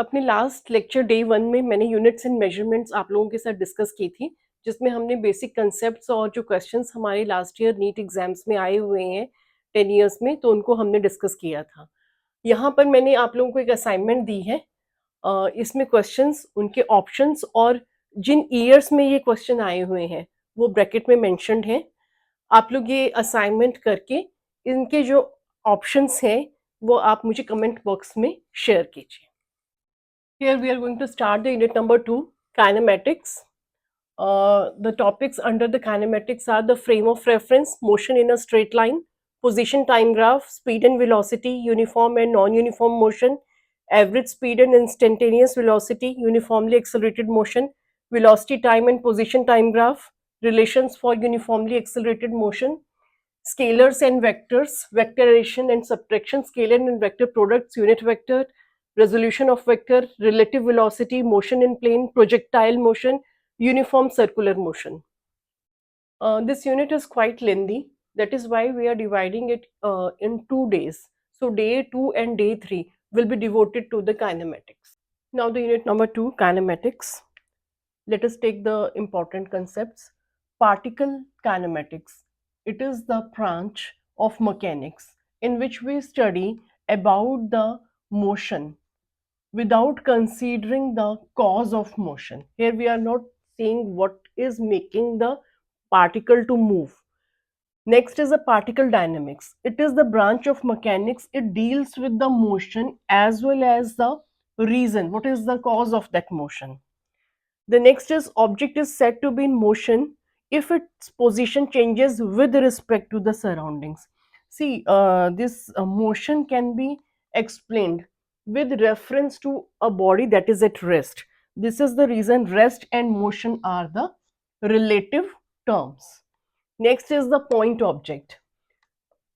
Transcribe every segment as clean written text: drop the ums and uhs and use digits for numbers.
अपने last lecture day 1 में मैंने यूनिट्स एंड मेजरमेंट्स आप लोगों के साथ डिस्कस की थी, जिसमें हमने बेसिक कंसेप्ट्स और जो क्वेश्चंस हमारे लास्ट ईयर नीट एग्जाम्स में आए हुए हैं 10 इयर्स में, तो उनको हमने डिस्कस किया था। यहाँ पर मैंने आप लोगों को एक असाइनमेंट दी है। इसमें क्वेश्चंस, उनके ऑप्शंस और जिन ईयर्स में ये क्वेश्चन आए हुए हैं वो ब्रैकेट में मेंशन्ड हैं। आप लोग ये असाइनमेंट करके इनके जो ऑप्शंस हैं वो आप मुझे कमेंट बॉक्स में शेयर कीजिए। Here we are going to start the unit number 2, kinematics. The topics under the kinematics are the frame of reference, motion in a straight line, position time graph, speed and velocity, uniform and non-uniform motion, average speed and instantaneous velocity, uniformly accelerated motion, velocity time and position time graph, relations for uniformly accelerated motion, scalars and vectors, vector addition and subtraction, scalar and vector products, unit vector, resolution of vector, relative velocity, motion in plane, projectile motion, uniform circular motion. This unit is quite lengthy. That is why we are dividing it in 2 days. So day 2 and day 3 will be devoted to the kinematics. Now the unit number 2, kinematics. Let us take the important concepts. Particle kinematics. It is the branch of mechanics in which we study about the motion without considering the cause of motion. Here we are not saying what is making the particle to move. Next is the particle dynamics. It is the branch of mechanics. It deals with the motion as well as the reason. What is the cause of that motion? The next is object is said to be in motion if its position changes with respect to the surroundings. See, this motion can be explained with reference to a body that is at rest. This is the reason rest and motion are the relative terms. Next is the point object.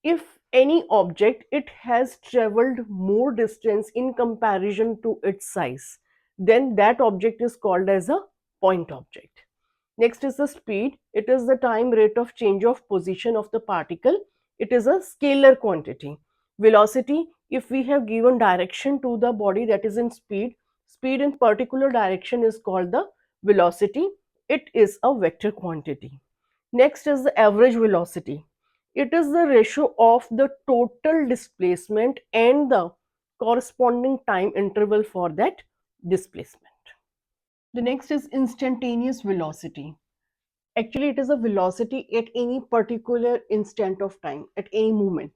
If any object, it has traveled more distance in comparison to its size, then that object is called as a point object. Next is the speed. It is the time rate of change of position of the particle. It is a scalar quantity. Velocity, if we have given direction to the body that is in speed, speed in particular direction is called the velocity. It is a vector quantity. Next is the average velocity. It is the ratio of the total displacement and the corresponding time interval for that displacement. The next is instantaneous velocity. Actually, it is a velocity at any particular instant of time, at any moment.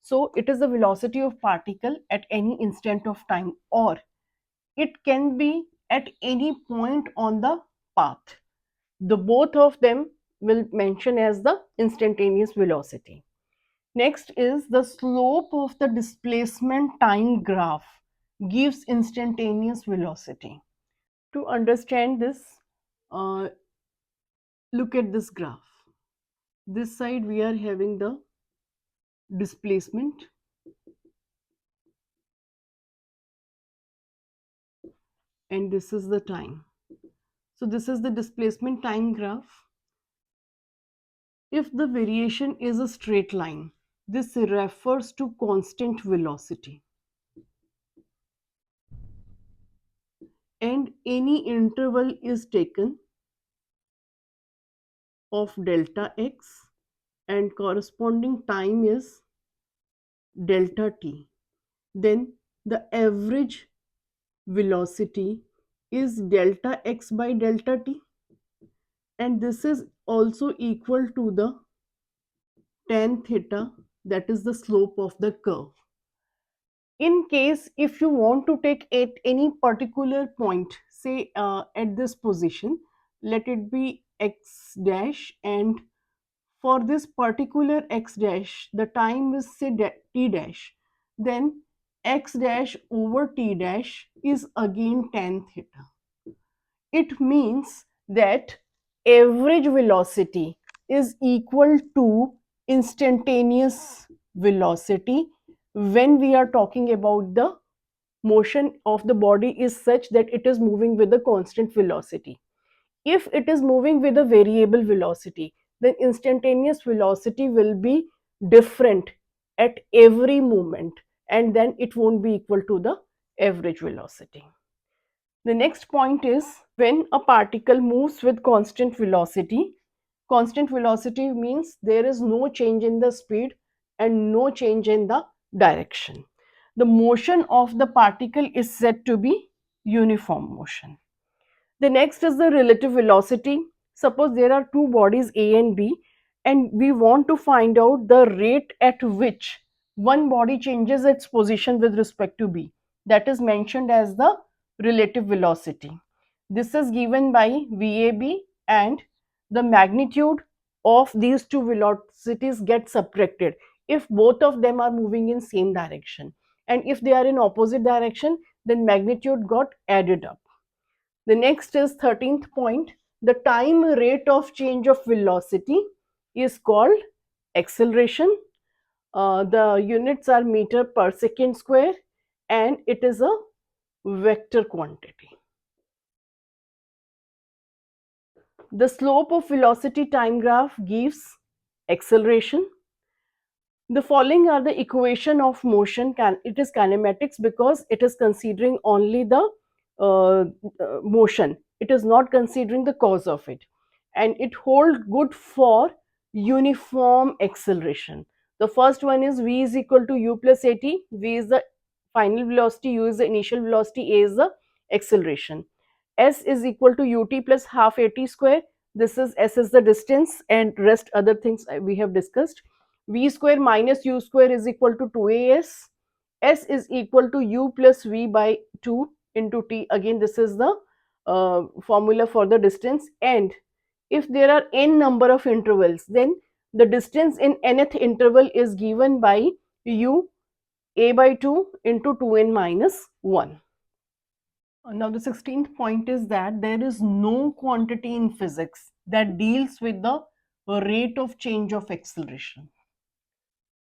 So, it is the velocity of particle at any instant of time, or it can be at any point on the path. The both of them will mention as the instantaneous velocity. Next is the slope of the displacement time graph gives instantaneous velocity. To understand this, look at this graph. This side we are having the displacement, and this is the time. So this is the displacement time graph. If the variation is a straight line, this refers to constant velocity, and any interval is taken of delta x and corresponding time is delta t. Then the average velocity is delta x by delta t, and this is also equal to the tan theta, that is the slope of the curve. In case if you want to take at any particular point, say at this position, let it be x dash, and for this particular x dash the time is say t dash, then x dash over t dash is again tan theta. It means that average velocity is equal to instantaneous velocity when we are talking about the motion of the body is such that it is moving with a constant velocity. If it is moving with a variable velocity, then instantaneous velocity will be different at every moment, and then it won't be equal to the average velocity. The next point is when a particle moves with constant velocity means there is no change in the speed and no change in the direction. The motion of the particle is said to be uniform motion. The next is the relative velocity. Suppose there are two bodies A and B and we want to find out the rate at which one body changes its position with respect to B. That is mentioned as the relative velocity. This is given by VAB, and the magnitude of these two velocities get subtracted if both of them are moving in same direction, and if they are in opposite direction then magnitude got added up. The next is 13th point. The time rate of change of velocity is called acceleration. The units are meter per second square and it is a vector quantity. The slope of velocity time graph gives acceleration. The following are the equation of motion. It is kinematics because it is considering only the motion. It is not considering the cause of it, and it holds good for uniform acceleration. The first one is v is equal to u plus at. V is the final velocity, u is the initial velocity, a is the acceleration. S is equal to ut plus half at square. This is s is the distance and rest other things we have discussed. V square minus u square is equal to 2as. S is equal to u plus v by 2 into t. Again this is the formula for the distance, and if there are n number of intervals then the distance in nth interval is given by u a by 2 into 2n minus 1. Now the 16th point is that there is no quantity in physics that deals with the rate of change of acceleration.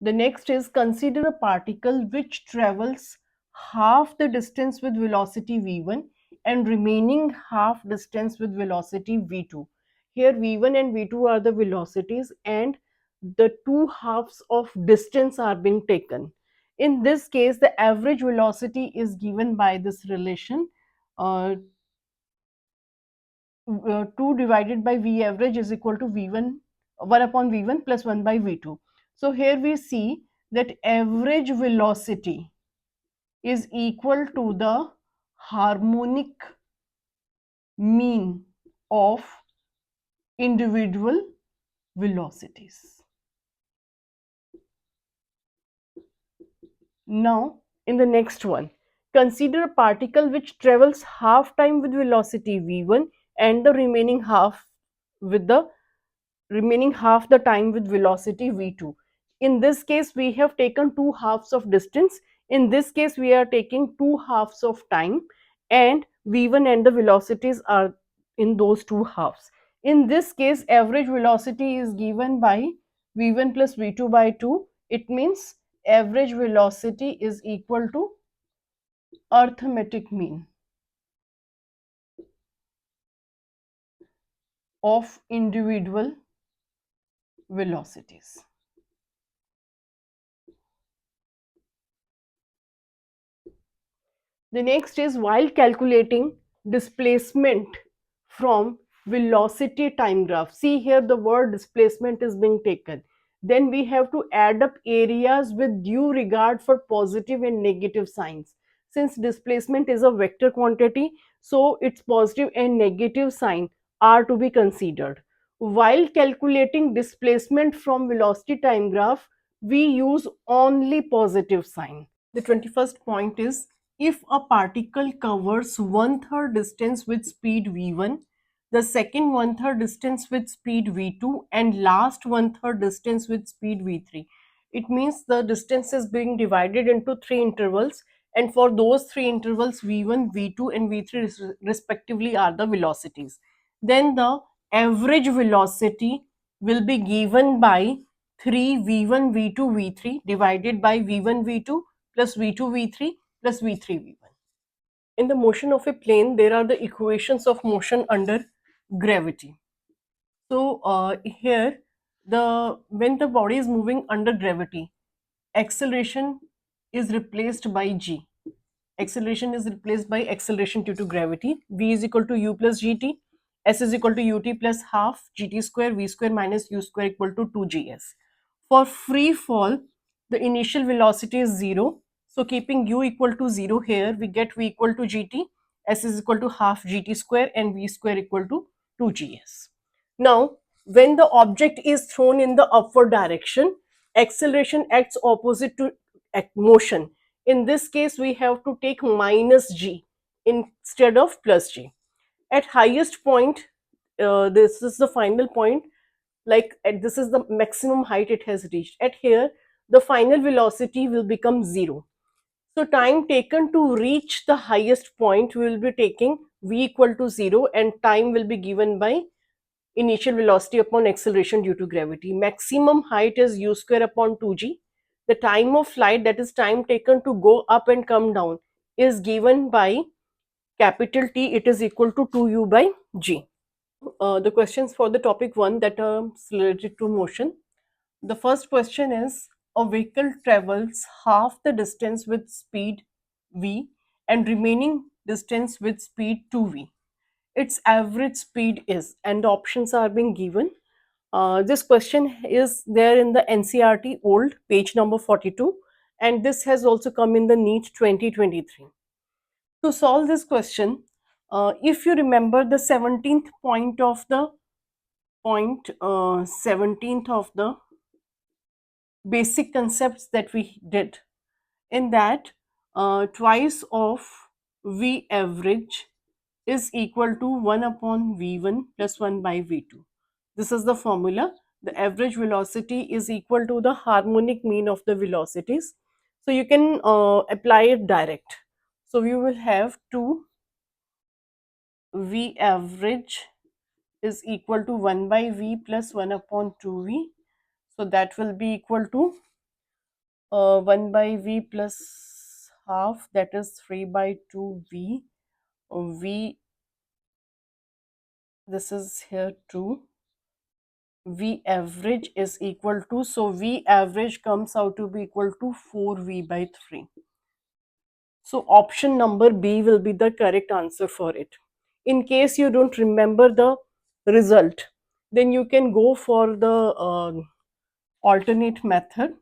The next is consider a particle which travels half the distance with velocity v1 and remaining half distance with velocity v2. Here v1 and v2 are the velocities and the two halves of distance are being taken. In this case the average velocity is given by this relation, uh, 2 divided by V average is equal to V1, 1 upon V1 plus 1 by V2. So here we see that average velocity is equal to the harmonic mean of individual velocities. Now in the next one, consider a particle which travels half time with velocity v1 and the remaining half the time with velocity v2. In this case we have taken two halves of distance. In this case we are taking two halves of time, and v1 and the velocities are in those two halves. In this case average velocity is given by v1 plus v2 by 2. It means average velocity is equal to arithmetic mean of individual velocities. The next is while calculating displacement from velocity time graph. See here the word displacement is being taken. Then we have to add up areas with due regard for positive and negative signs. Since displacement is a vector quantity, so its positive and negative sign are to be considered. While calculating displacement from velocity time graph, we use only positive sign. The 21st point is if a particle covers one-third distance with speed v1, the second one-third distance with speed v2, and last one-third distance with speed v3. It means the distance is being divided into three intervals, and for those three intervals v1, v2 and v3 respectively are the velocities. Then the average velocity will be given by 3 v1 v2 v3 divided by v1 v2 plus v2 v3 plus v3 v1. In the motion of a plane there are the equations of motion under gravity. So here when the body is moving under gravity, acceleration is replaced by g, acceleration is replaced by acceleration due to gravity. V is equal to u plus gt. S is equal to ut plus half gt square v square minus u square equal to 2gs. For free fall, the initial velocity is 0. So keeping u equal to 0 here, we get v equal to gt, s is equal to half gt square and v square equal to 2gs. Now, when the object is thrown in the upward direction, acceleration acts opposite to motion. In this case, we have to take minus g instead of plus g. At highest point, this is the final point, this is the maximum height it has reached. At here, the final velocity will become 0. So time taken to reach the highest point, we will be taking v equal to 0 and time will be given by initial velocity upon acceleration due to gravity. Maximum height is u square upon 2g. The time of flight, that is time taken to go up and come down, is given by capital T. It is equal to 2u by g. The questions for the topic 1 that are related to motion. The first question is, a vehicle travels half the distance with speed v and remaining distance with speed 2v. Its average speed is, and the options are being given. This question is there in the NCERT old page number 42, and this has also come in the NEET 2023. To solve this question, if you remember the 17th of the basic concepts that we did, in that twice of V average is equal to 1 upon V1 plus 1 by V2. This is the formula. The average velocity is equal to the harmonic mean of the velocities. So you can apply it direct. So we will have 2 V average is equal to 1 by V plus 1 upon 2V. So that will be equal to 1 by V plus half, that is 3 by 2V. V, this is here 2. V average is equal to, so V average comes out to be equal to 4V by 3. So option number B will be the correct answer for it. In case you don't remember the result, then you can go for the alternate method.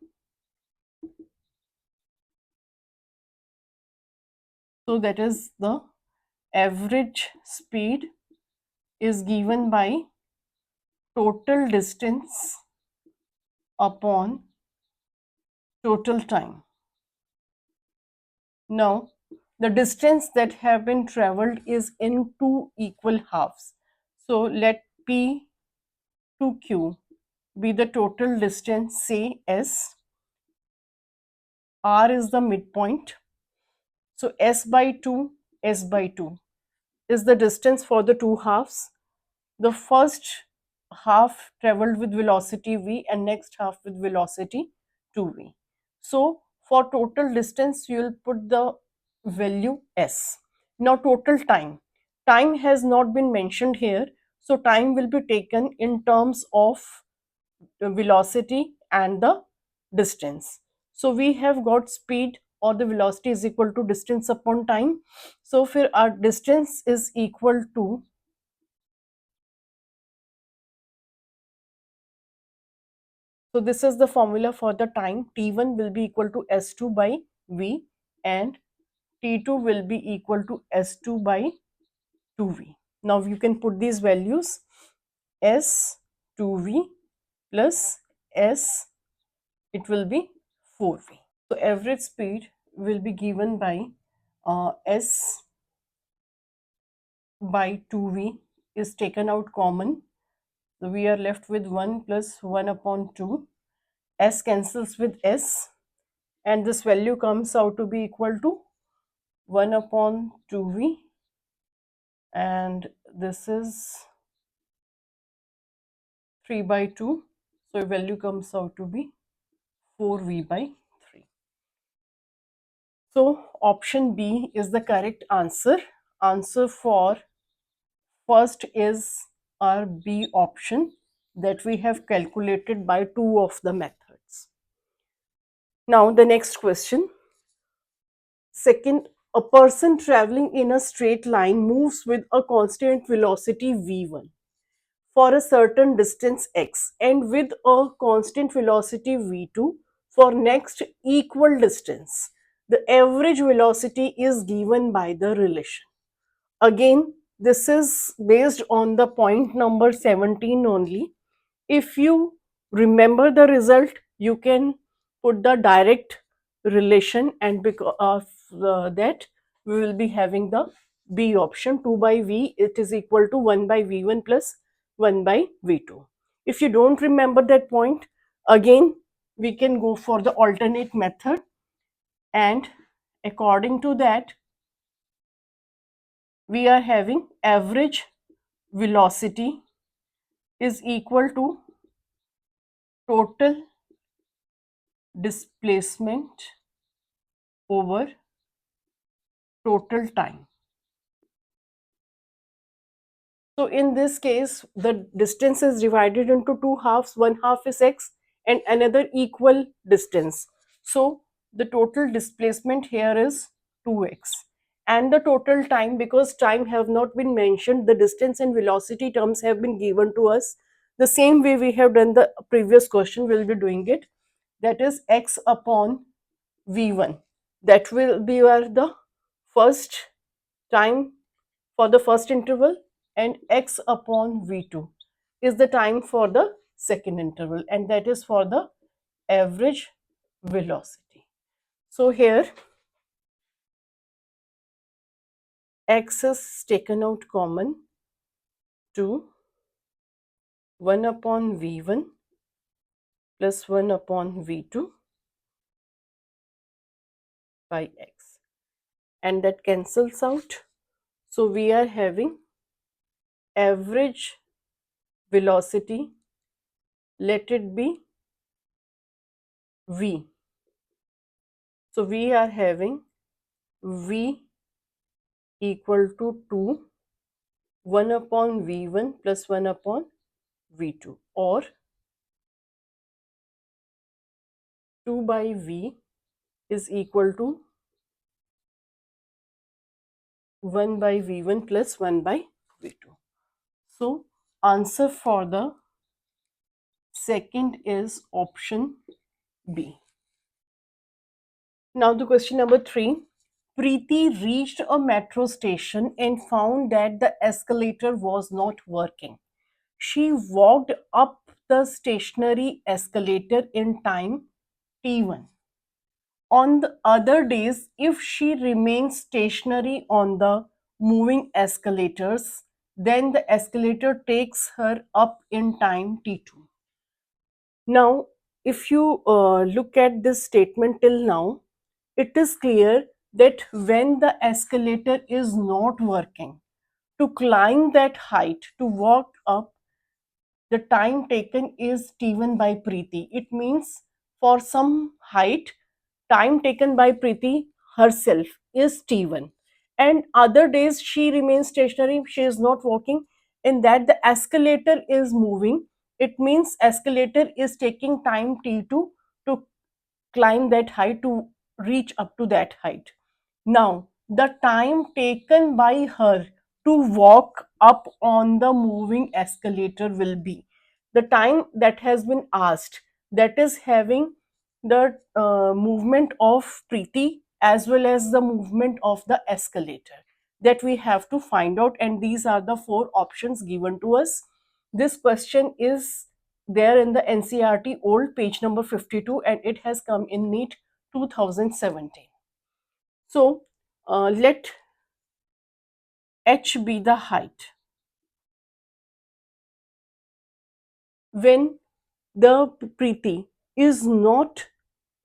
So that is, the average speed is given by total distance upon total time. Now, the distance that have been traveled is in 2 equal halves. So let P to Q be the total distance, say S. R is the midpoint. So S by 2 is the distance for the two halves. The first half traveled with velocity v and next half with velocity 2v. So for total distance, you will put the value s. Now total time. Time has not been mentioned here. So time will be taken in terms of the velocity and the distance. So we have got speed or the velocity is equal to distance upon time. So for our distance is equal to, so this is the formula for the time. T1 will be equal to S2 by V and T2 will be equal to S2 by 2V. Now you can put these values, S2V plus S, it will be 4V. So average speed will be given by S by 2V is taken out common. So we are left with 1 plus 1 upon 2. S cancels with S and this value comes out to be equal to 1 upon 2V and this is 3 by 2. So value comes out to be 4V by 3. So option B is the correct answer. Answer for first is our B option, that we have calculated by two of the methods. Now the next question. Second A person traveling in a straight line moves with a constant velocity v1 for a certain distance x and with a constant velocity v2 for next equal distance. The average velocity is given by the relation. Again, this is based on the point number 17 only. If you remember the result, you can put the direct relation, and because of that, we will be having the B option. 2 by V, it is equal to 1 by V1 plus 1 by V2. If you don't remember that point, again, we can go for the alternate method, and according to that, we are having average velocity is equal to total displacement over total time. So in this case, the distance is divided into two halves. One half is x and another equal distance. So the total displacement here is 2x. And the total time, because time have not been mentioned, the distance and velocity terms have been given to us. The same way we have done the previous question, we'll be doing it. That is x upon v1. That will be the first time for the first interval, and x upon v2 is the time for the second interval, and that is for the average velocity. So here x is taken out common to 1 upon v1 plus 1 upon v2 by x, and that cancels out. So we are having average velocity, let it be v. So we are having v equal to 2, 1 upon v1 plus 1 upon v2, or 2 by v is equal to 1 by v1 plus 1 by v2. So answer for the second is option B. Now the question number 3. Preeti reached a metro station and found that the escalator was not working. She walked up the stationary escalator in time t1. On the other days, if she remains stationary on the moving escalators, then the escalator takes her up in time t2. Now, if you look at this statement till now, it is clear that when the escalator is not working, to climb that height, to walk up, the time taken is T1 by Preeti. It means for some height, time taken by Preeti herself is T1. And other days she remains stationary, she is not walking. In that the escalator is moving, it means escalator is taking time T2 to climb that height, to reach up to that height. Now, the time taken by her to walk up on the moving escalator will be the time that has been asked, that is having the movement of Preeti as well as the movement of the escalator, that we have to find out, and these are the four options given to us. This question is there in the NCERT old page number 52, and it has come in NEET 2017. So let h be the height. When the Preeti is not,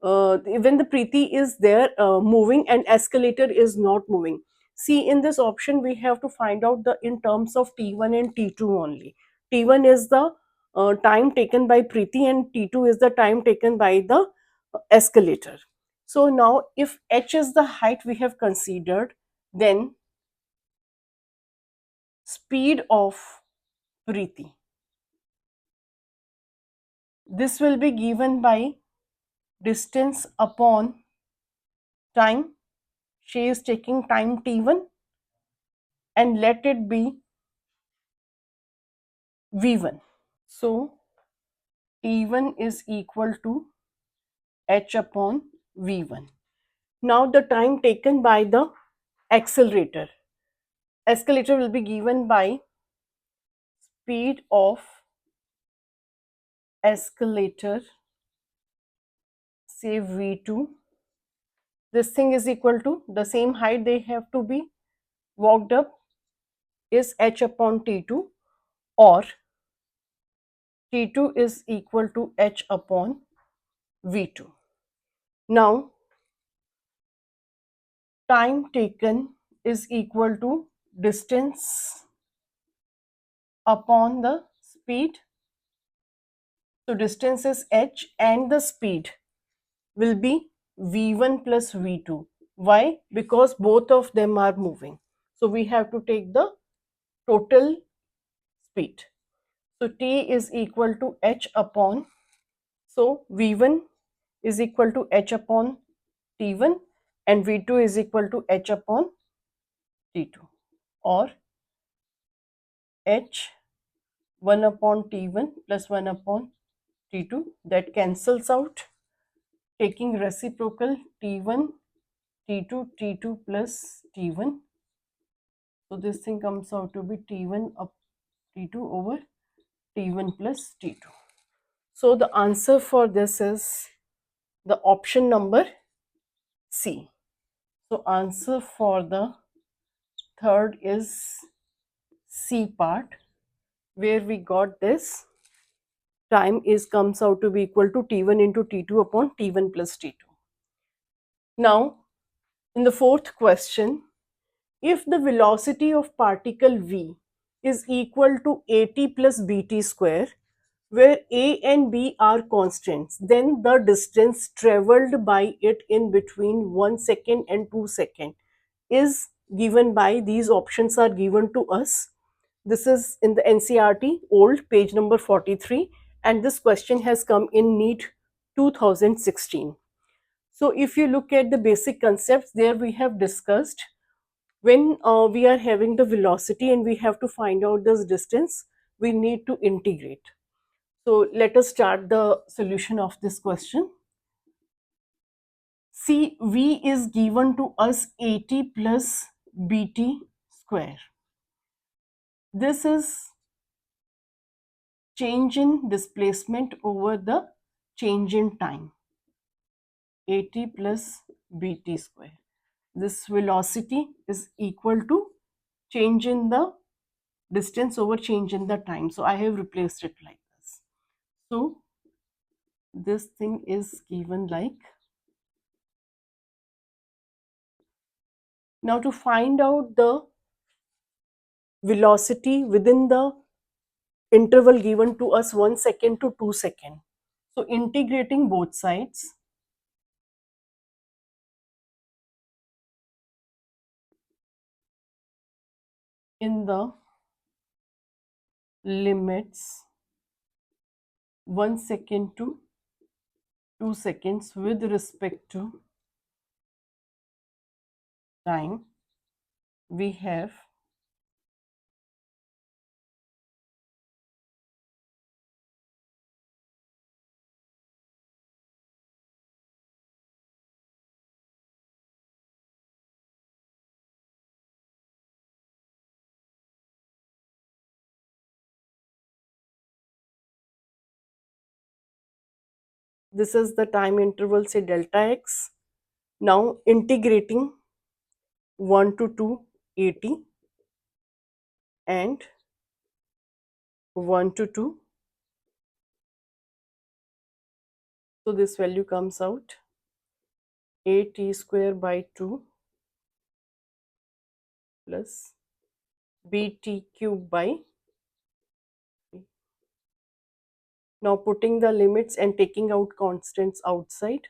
when the Preeti is there moving and escalator is not moving. See, in this option we have to find out the in terms of T1 and T2 only. T1 is the time taken by Preeti and T2 is the time taken by the escalator. So now if h is the height we have considered, then speed of Preeti, this will be given by distance upon time, She is taking time t1 and let it be v1. So t1 is equal to h upon v1. Now the time taken by the accelerator. Accelerator will be given by speed of escalator, say v2. This thing is equal to the same height they have to be walked up is h upon t2, or t2 is equal to h upon v2. Now time taken is equal to distance upon the speed. So distance is h and the speed will be v1 plus v2. Why? Because both of them are moving. So we have to take the total speed. So t is equal to h upon, so v1 is equal to h upon t1 and v2 is equal to h upon t2, or h 1 upon t1 plus 1 upon t2, that cancels out, taking reciprocal t1 t2 t2 plus t1. So this thing comes out to be t1 up t2 over t1 plus t2. So the answer for this is the option number C. So answer for the third is C part, where we got this time is comes out to be equal to t1 into t2 upon t1 plus t2. Now in the fourth question, if the velocity of particle v is equal to at plus bt square, where a and b are constants, then the distance travelled by it in between 1 second and 2 seconds is given by, these options are given to us. This is in the NCERT old page number 43, and this question has come in NEET 2016. So if you look at the basic concepts, there we have discussed when we are having the velocity and we have to find out this distance, we need to integrate. So let us start the solution of this question. See, v is given to us at plus bt square. This is change in displacement over the change in time, at plus bt square. This velocity is equal to change in the distance over change in the time. So I have replaced it like this. So this thing is given like. Now to find out the velocity within the interval given to us 1 second to 2 seconds. So integrating both sides, in the limits 1 second to 2 seconds with respect to time, we have this is the time interval, say delta x. Now integrating 1 to 2 at and 1 to 2. So this value comes out at square by 2 plus bt cube by. Now putting the limits and taking out constants outside.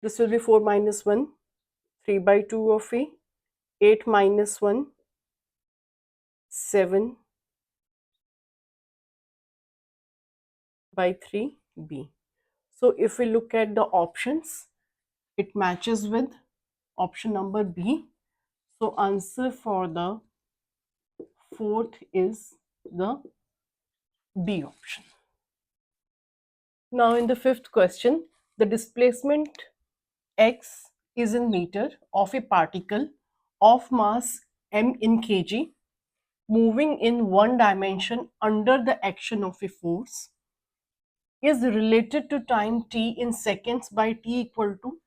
This will be 4 minus 1, 3/2 of A, 8 minus 1, 7/3B. So if we look at the options, it matches with option number B. So answer for the fourth is the B option. Now in the fifth question, the displacement x is in meter of a particle of mass m in kg moving in one dimension under the action of a force is related to time t in seconds by t equal to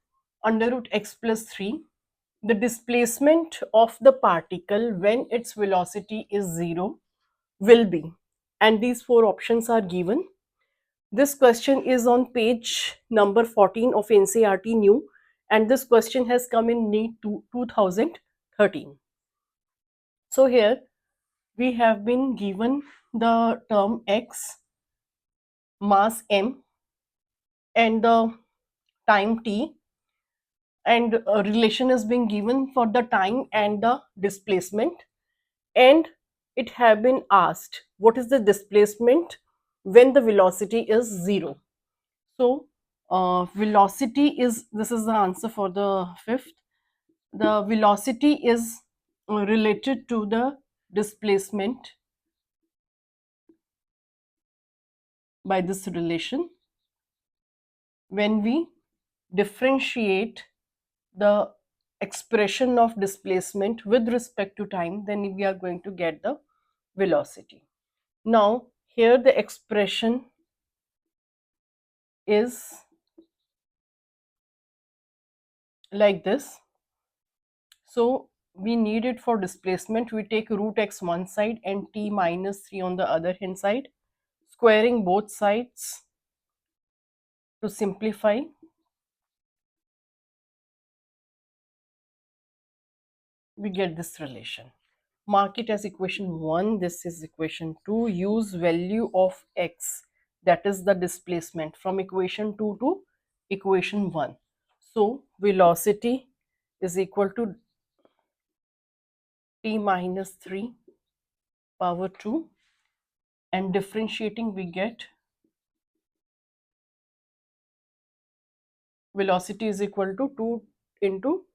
under root x plus 3. The displacement of the particle when its velocity is 0 will be, and these four options are given. This question is on page number 14 of NCERT New, and this question has come in NEET 2013. So here we have been given the term x, mass m, and the time t, and a relation is being given for the time and the displacement, and it have been asked what is the displacement when the velocity is 0. So velocity is, this is the answer for the fifth. The velocity is related to the displacement by this relation. When we differentiate the expression of displacement with respect to time, then we are going to get the velocity. Now here the expression is like this. So we need it for displacement. We take root x one side and t minus 3 on the other hand side, squaring both sides to simplify. We get this relation. Mark it as equation 1. This is equation 2. Use value of x, that is the displacement, from equation 2 to equation 1. So velocity is equal to t minus 3 power 2, and differentiating we get velocity is equal to 2 into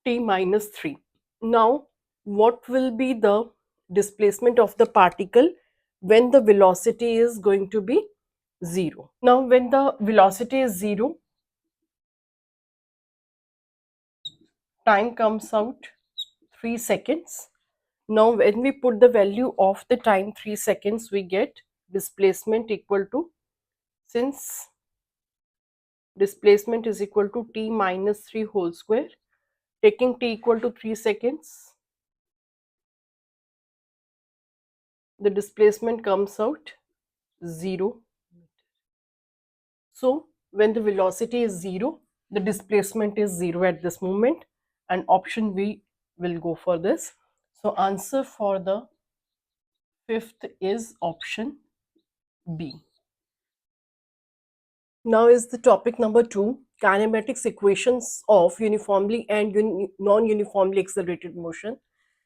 t minus 3. Now what will be the displacement of the particle when the velocity is going to be 0? Now when the velocity is 0, time comes out 3 seconds. Now when we put the value of the time 3 seconds, we get displacement equal to, since displacement is equal to t minus 3 whole square, taking t equal to 3 seconds, the displacement comes out 0. So when the velocity is 0, the displacement is 0 at this moment, and option B will go for this. So answer for the fifth is option B. Now is the topic number 2, kinematics equations of uniformly and non-uniformly accelerated motion.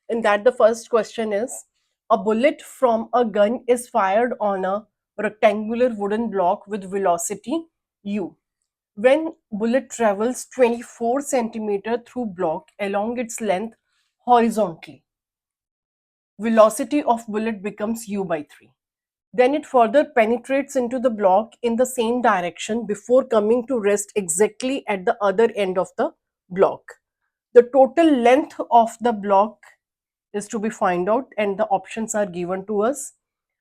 In that the first question is, a bullet from a gun is fired on a rectangular wooden block with velocity u. When bullet travels 24 centimeter through block along its length horizontally, velocity of bullet becomes u by 3. Then it further penetrates into the block in the same direction before coming to rest exactly at the other end of the block. The total length of the block is to be found out, and the options are given to us.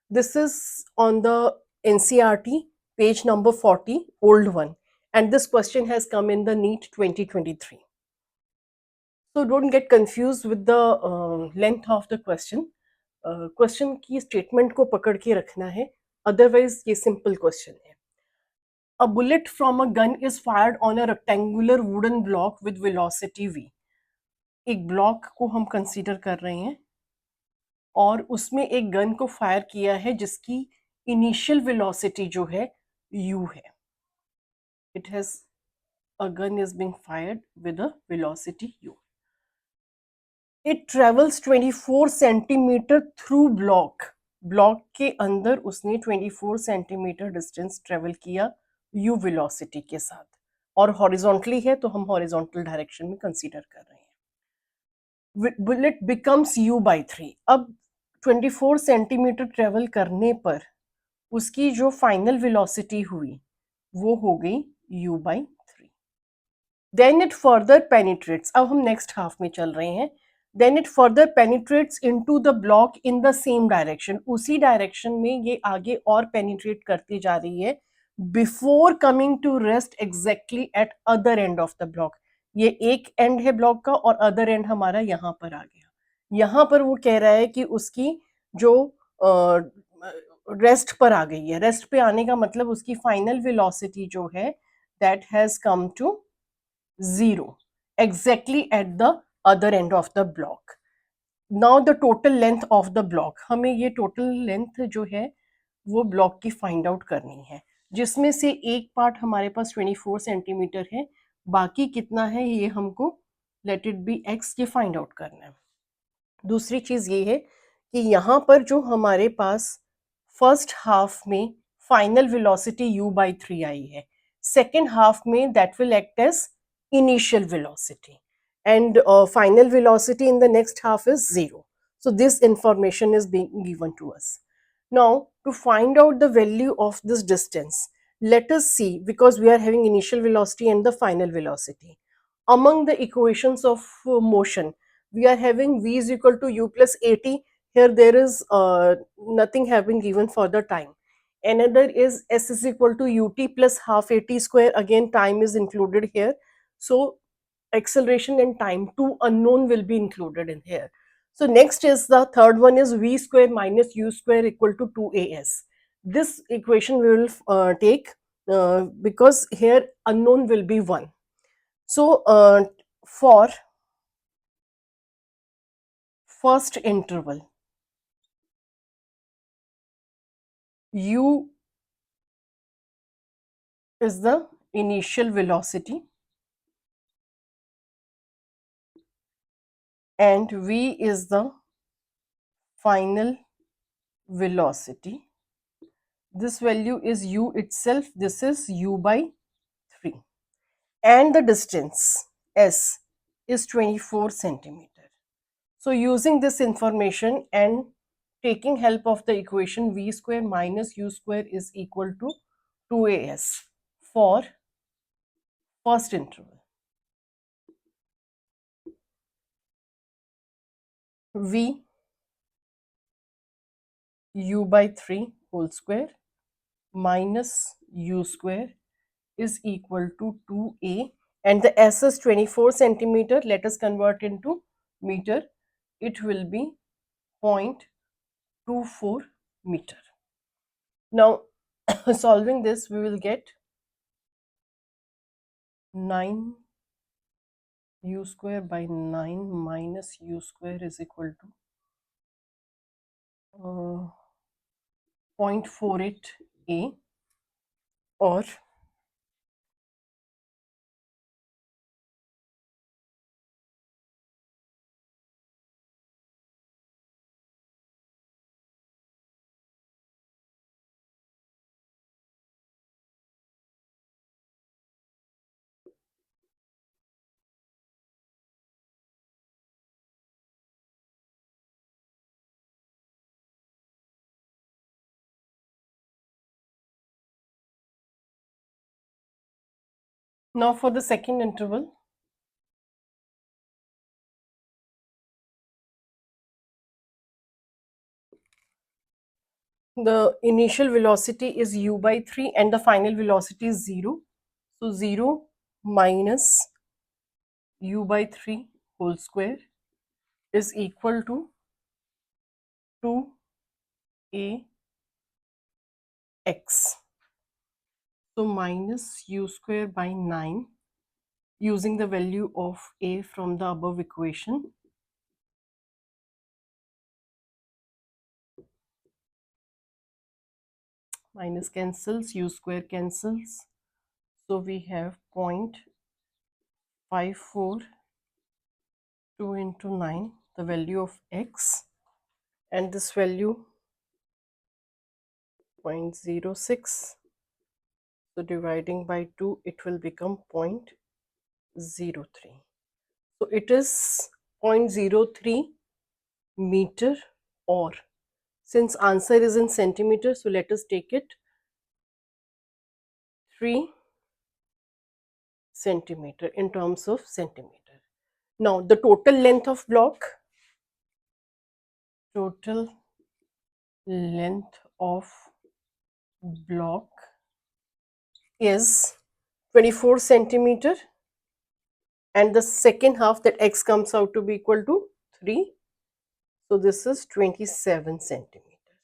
This is on the NCERT page number 40, old one, and this question has come in the NEET 2023. So don't get confused with the length of the question. Question की statement को पकड़ के रखना है, otherwise ये simple question है. A bullet from a gun is fired on a rectangular wooden block with velocity v. एक block को हम कंसीडर कर रहे हैं और उसमें एक गन को फायर किया है जिसकी इनिशियल वेलोसिटी जो है u है. It has a gun is being fired with a velocity u. It travels 24 centimetre through block. Block के अंदर उसने 24 सेंटीमीटर डिस्टेंस ट्रेवल किया u वेलोसिटी के साथ, और हॉरिजॉन्टली है तो हम हॉरिजॉन्टल डायरेक्शन में कंसीडर कर रहे हैं. Bullet becomes u by 3. अब 24 सेंटीमीटर ट्रेवल करने पर उसकी जो फाइनल वेलोसिटी हुई वो हो गई u by 3. Then it further penetrates. अब हम नेक्स्ट हाफ में चल रहे हैं. Then it further penetrates into the block in the same direction. उसी डायरेक्शन में ये आगे और पेनिट्रेट करती जा रही है before coming to rest exactly at other end of the block. ये एक एंड है ब्लॉक का और अदर एंड हमारा यहाँ पर आ गया. यहाँ पर वो कह रहा है कि उसकी जो रेस्ट पर आ गई है. रेस्ट पे आने का मतलब उसकी फाइनल वेलोसिटी जो है that has come to 0 exactly at the other end of the block. Now the total length of the block. हमें ये total length जो है वो ब्लॉक की फाइंड आउट करनी है, जिसमें से एक पार्ट हमारे पास 24 सेंटीमीटर है, बाकी कितना है ये हमको लेट इट बी x ये फाइंड आउट करना है. दूसरी चीज ये है कि यहाँ पर जो हमारे पास फर्स्ट हाफ में फाइनल वेलोसिटी u बाई 3 आई है, सेकेंड हाफ में that will act as initial velocity, and final velocity in the next half is 0. So this information is being given to us. Now to find out the value of this distance, let us see, because we are having initial velocity and the final velocity. Among the equations of motion, we are having v is equal to u plus at. Here there is nothing have been given for the time. Another is s is equal to ut plus half at square. Again time is included here. So acceleration and time, two unknown will be included in here. So next is the third one is v square minus u square equal to 2as. This equation we will take because here unknown will be 1. So for first interval, u is the initial velocity and v is the final velocity. This value is u itself, this is u by 3, and the distance s is 24 centimeter. So using this information and taking help of the equation v square minus u square is equal to 2as for first interval, v u by 3 whole square minus u square is equal to 2a, and the s is 24 centimeter. Let us convert into meter. It will be 0.24 meter. Now solving this, we will get 9 u square by 9 minus u square is equal to 0.48 a, or now for the second interval, the initial velocity is u by 3 and the final velocity is 0. So 0 minus u by 3 whole square is equal to 2ax. So minus u square by 9, using the value of a from the above equation, minus cancels, u square cancels, so we have 0.24 542 into 9, the value of x, and this value 0.06. So dividing by 2, it will become 0.03. So it is 0.03 meter, or since answer is in centimeter, so let us take it 3 centimeter in terms of centimeter. Now the total length of block, is 24 centimeter, and the second half, that x comes out to be equal to 3. So this is 27 centimeter.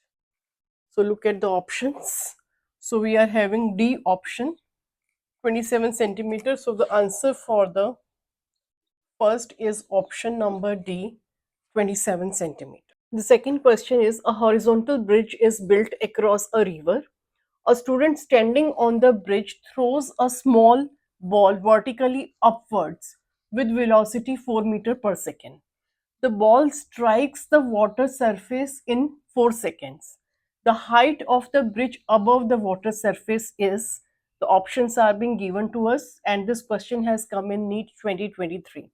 So look at the options. So we are having D option, 27 centimeter. So the answer for the first is option number D, 27 centimeter. The second question is, a horizontal bridge is built across a river. A student standing on the bridge throws a small ball vertically upwards with velocity 4 meter per second. The ball strikes the water surface in 4 seconds. The height of the bridge above the water surface is, the options are being given to us, and this question has come in NEET 2023.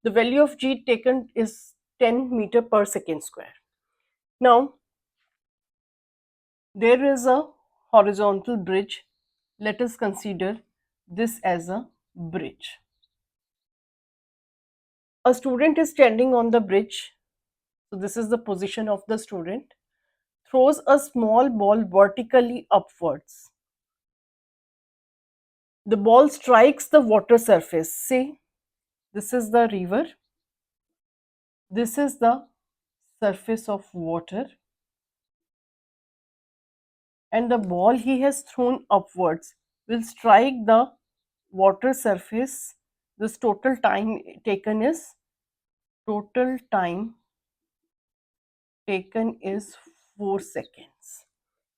The value of g taken is 10 meter per second square. Now, there is a horizontal bridge. Let us consider this as a bridge. A student is standing on the bridge. So this is the position of the student. Throws a small ball vertically upwards. The ball strikes the water surface. See, this is the river. This is the surface of water. And the ball he has thrown upwards will strike the water surface. This total time taken is 4 seconds.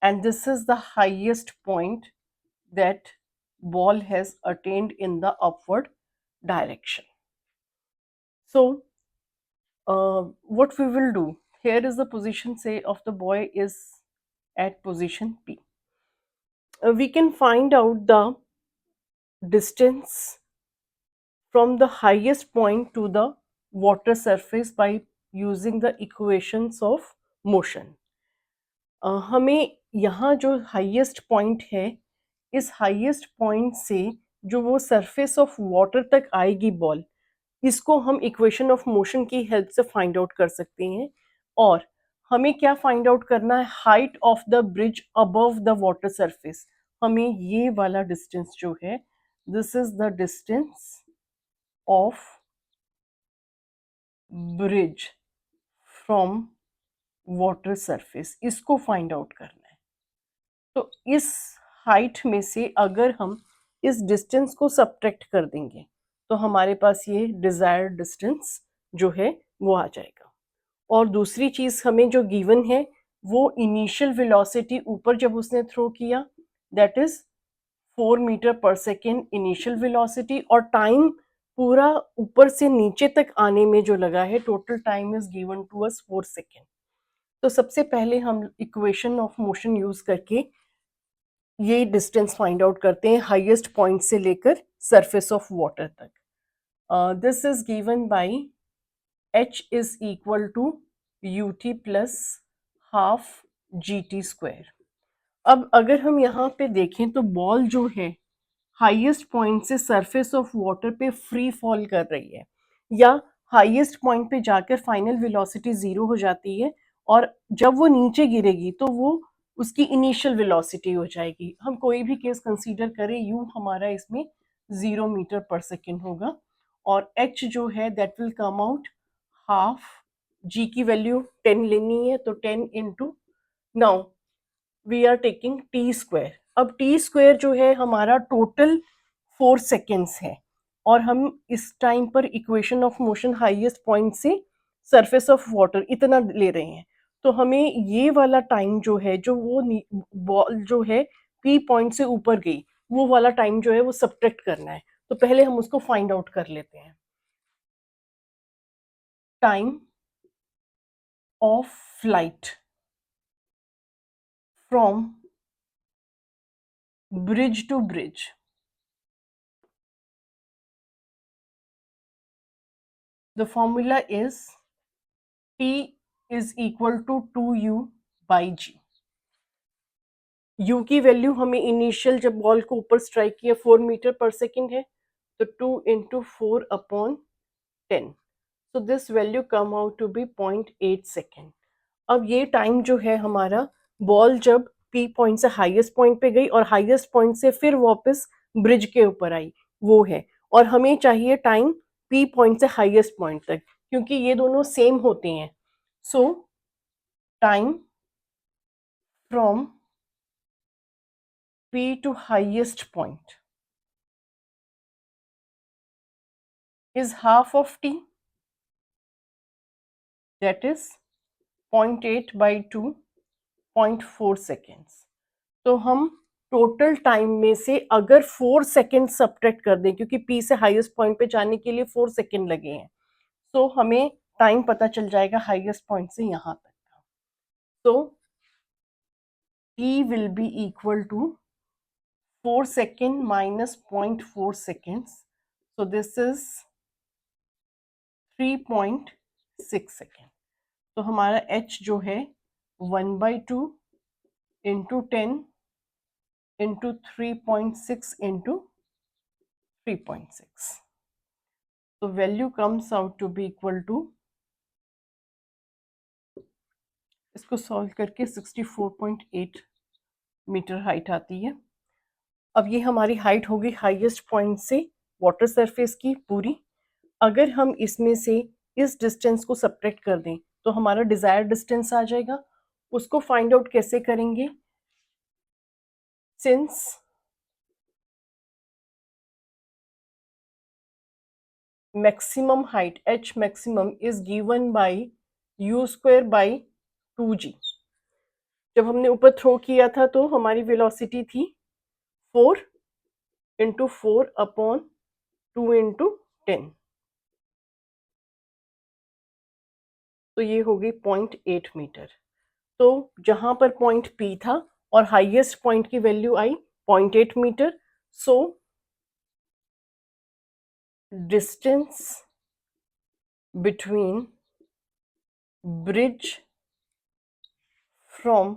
And this is the highest point that ball has attained in the upward direction. So what we will do, here is the position, say, of the boy is at position P. We can find out the distance from the highest point to the water surface by using the equations of motion. हमें यहाँ जो highest point है, इस highest point से जो वो surface of water तक आएगी बॉल, इसको हम इक्वेशन ऑफ मोशन की हेल्प से फाइंड आउट कर सकते हैं. और हमें क्या फाइंड आउट करना है, height of the bridge above the water surface. हमें ये वाला डिस्टेंस जो है, this is the distance of bridge from water surface, इसको फाइंड आउट करना है. तो इस हाइट में से अगर हम इस डिस्टेंस को सब्ट्रैक्ट कर देंगे तो हमारे पास ये डिजायर्ड डिस्टेंस जो है वो आ जाएगा. और दूसरी चीज हमें जो गिवन है वो इनिशियल वेलोसिटी ऊपर जब उसने थ्रो किया, दैट इज 4 मीटर पर सेकेंड इनिशियल वेलोसिटी, और टाइम पूरा ऊपर से नीचे तक आने में जो लगा है, total time is given to us 4 second. तो सबसे पहले हम इक्वेशन ऑफ मोशन यूज करके ये डिस्टेंस फाइंड आउट करते हैं हाईएस्ट पॉइंट से लेकर सरफेस ऑफ वाटर तक. This is given by h is equal to ut plus half gt square. अब अगर हम यहाँ पे देखें तो बॉल जो है हाईएस्ट पॉइंट से सरफेस ऑफ वाटर पे फ्री फॉल कर रही है, या हाईएस्ट पॉइंट पे जाकर फाइनल वेलोसिटी 0 हो जाती है, और जब वो नीचे गिरेगी तो वो उसकी इनिशियल वेलोसिटी हो जाएगी. हम कोई भी केस कंसीडर करें, यू हमारा इसमें 0 मीटर पर सेकेंड होगा, और h जो है that will come out half. g की वैल्यू 10 लेनी है, तो 10 into, now we are taking T square. अब टी स्क्वायर जो है हमारा टोटल 4 सेकेंड्स है, और हम इस टाइम पर equation of motion highest point से सरफेस ऑफ वाटर इतना ले रहे हैं. तो हमें ये वाला टाइम जो है, जो वो बॉल जो है पी पॉइंट से ऊपर गई, वो वाला टाइम जो है वो सब्ट्रैक्ट करना है. तो पहले हम उसको फाइंड आउट कर लेते हैं। Time of flight from bridge to bridge, the formula is T is equal to 2U by G। U की वैल्यू हमें इनिशियल जब बॉल को ऊपर स्ट्राइक किया 4 मीटर पर सेकेंड है, तो 2 into 4/10, so this value come out to be 0.8 second. अब ये टाइम जो है हमारा, बॉल जब P पॉइंट से हाईएस्ट पॉइंट पे गई और हाईएस्ट पॉइंट से फिर वापस ब्रिज के ऊपर आई, वो है। और हमें चाहिए टाइम P पॉइंट से हाईएस्ट पॉइंट तक, क्योंकि ये दोनों सेम होते हैं। सो time from P to highest point is half of T, that is 0.8 by 2, 0.4 seconds। तो हम टोटल टाइम में से अगर 4 सेकेंड सब्ट्रैक्ट कर दें, क्योंकि P से हाईएस्ट पॉइंट पे जाने के लिए 4 सेकेंड लगे हैं, तो हमें टाइम पता चल जाएगा हाईएस्ट पॉइंट से यहाँ तक का। तो T will be equal to 4 second minus 0.4 seconds, so this is 3.6 second. तो हमारा h जो है 1/2 इंटू 10 इंटू 3.6 इंटू 3.6, तो value comes out to be equal to, इसको सॉल्व करके 64.8 मीटर हाइट आती है। अब ये हमारी हाइट होगी हाईएस्ट पॉइंट से वाटर सरफेस की पूरी। अगर हम इसमें से इस डिस्टेंस को सब्ट्रैक्ट कर दें तो हमारा डिजायर्ड डिस्टेंस आ जाएगा। उसको फाइंड आउट कैसे करेंगे? Since maximum height h maximum is given by u square by 2g। जब हमने ऊपर थ्रो किया था तो हमारी वेलोसिटी थी 4 इंटू 4/2 इंटू 10, तो ये होगी 0.8 मीटर। तो जहां पर पॉइंट P था और हाईएस्ट पॉइंट की वैल्यू आई 0.8 metre, so distance between bridge from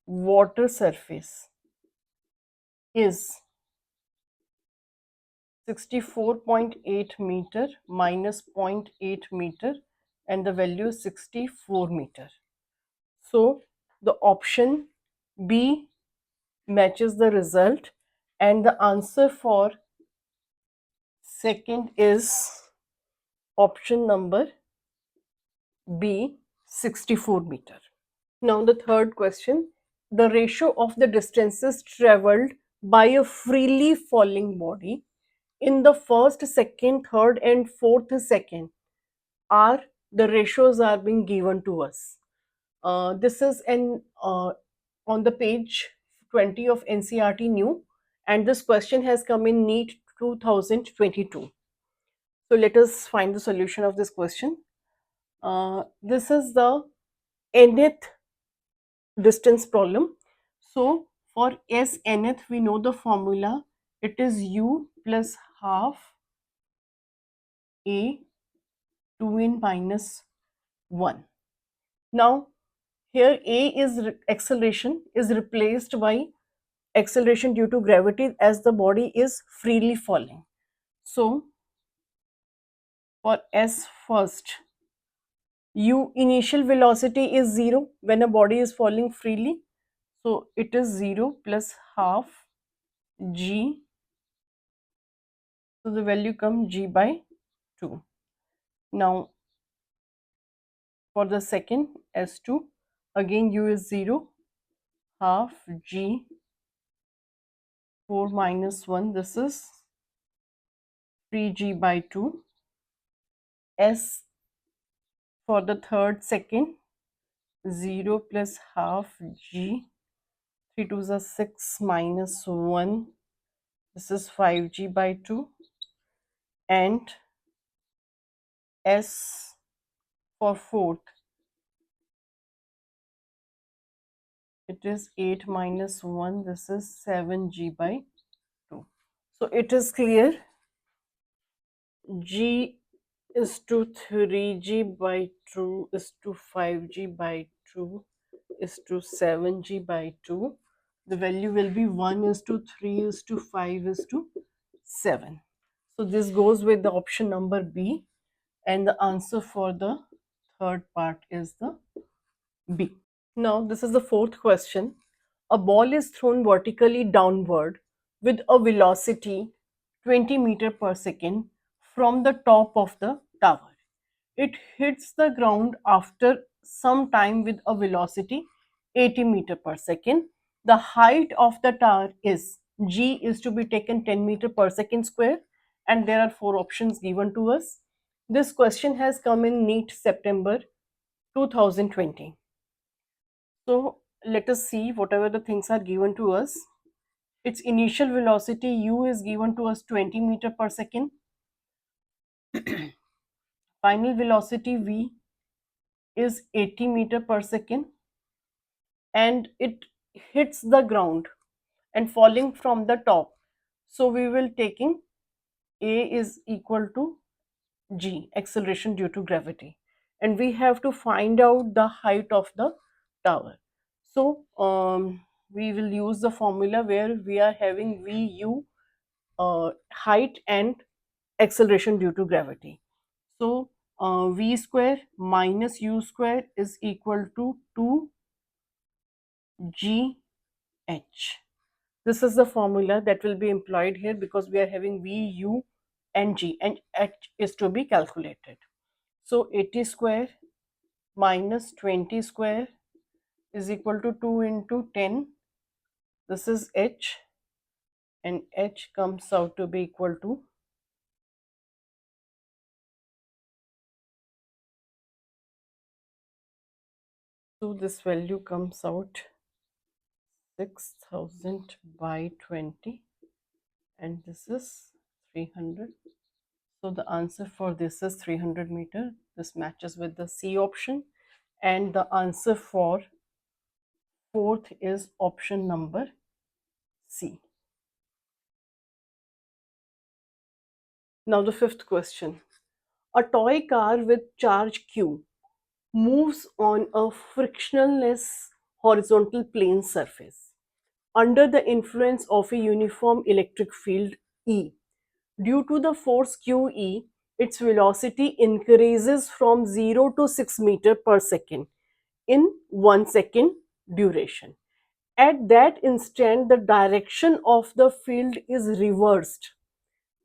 water surface is 64.8 meter minus 0.8 meter, and the value is 64 meter. So the option B matches the result, and the answer for second is option number B, 64 meter. Now the third question, the ratio of the distances traveled by a freely falling body in the first, second, third and fourth second are the ratios are being given to us. This is on the page 20 of NCERT new, and this question has come in NEET 2022. So let us find the solution of this question. This is the nth distance problem. So for s nth we know the formula, it is u plus half a 2n minus 1. Now here a is acceleration is replaced by acceleration due to gravity as the body is freely falling. So for s first, u initial velocity is 0 when a body is falling freely, so it is 0 plus half g, so the value comes g by 2. Now for the second s2, again u is 0, half g 4 minus 1, this is 3g by 2. S for the third second, 0 plus half g, 3 2s are 6 minus 1, This is 5g by 2, and S for fourth, it is 8 minus 1, this is 7g by 2. So it is clear, g is to 3g by 2 is to 5g by 2 is to 7g by 2. The value will be 1 is to 3 is to 5 is to 7. So this goes with the option number B, and the answer for the third part is the B. Now this is the fourth question. A ball is thrown vertically downward with a velocity 20 meter per second from the top of the tower. It hits the ground after some time with a velocity 80 meter per second. The height of the tower is g is to be taken 10 meter per second square, and there are four options given to us. This question has come in NEET September 2020. So let us see whatever the things are given to us. Its initial velocity u is given to us 20 meter per second. Final velocity v is 80 meter per second, and it hits the ground and falling from the top. So we will taking a is equal to g, acceleration due to gravity, and we have to find out the height of the tower. So we will use the formula where we are having vu, height, and acceleration due to gravity. So v square minus u square is equal to 2gh. This is the formula that will be employed here, because we are having v, u and g, and h is to be calculated. So 80 square minus 20 square is equal to 2 into 10. This is h, and h comes out to be equal to, so this value comes out 6000 by 20, and this is 300. So the answer for this is 300 meter. This matches with the C option, and the answer for fourth is option number C. Now the fifth question. A toy car with charge Q moves on a frictionless horizontal plane surface under the influence of a uniform electric field E. Due to the force QE, its velocity increases from 0 to 6 meter per second in 1 second duration. At that instant, the direction of the field is reversed.